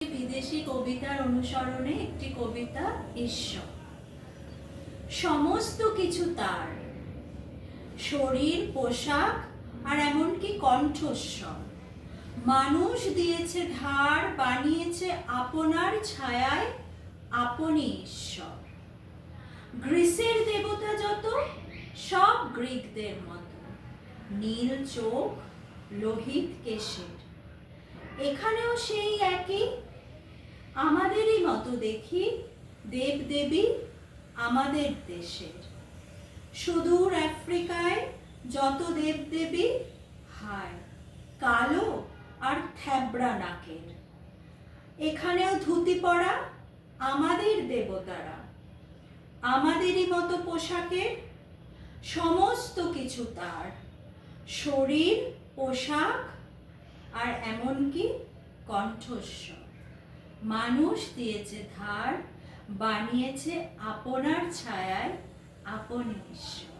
বিদেশি কবিতার অনুসরণে একটি কবিতা ঈশ্বর। সমস্ত কিছু তার, শরীর, পোশাক আর এমনকি কণ্ঠস্বর। মানুষ দিয়েছে ধার, বানিয়েছে আপনার ছায়ায় আপনি ঈশ্বর। গ্রিসের দেবতা যত, সব গ্রিকদের মতো, নীল চোখ, লোহিত কেশের। এখানেও সেই একই, আমাদেরই মতো দেখি দেবদেবী আমাদের দেশের। সুদূর আফ্রিকায় যত দেবদেবী, হায় কালো আর থ্যাবড়া নাকের। এখানেও ধুতি পরা আমাদের দেবতারা, আমাদেরই মতো পোশাকের। সমস্ত কিছু তার, শরীর, পোশাক আর এমনকি কণ্ঠস্বর। মানুষ দিয়েছে ধার, বানিয়েছে আপনার ছায়ায় আপনি ঈশ্বর।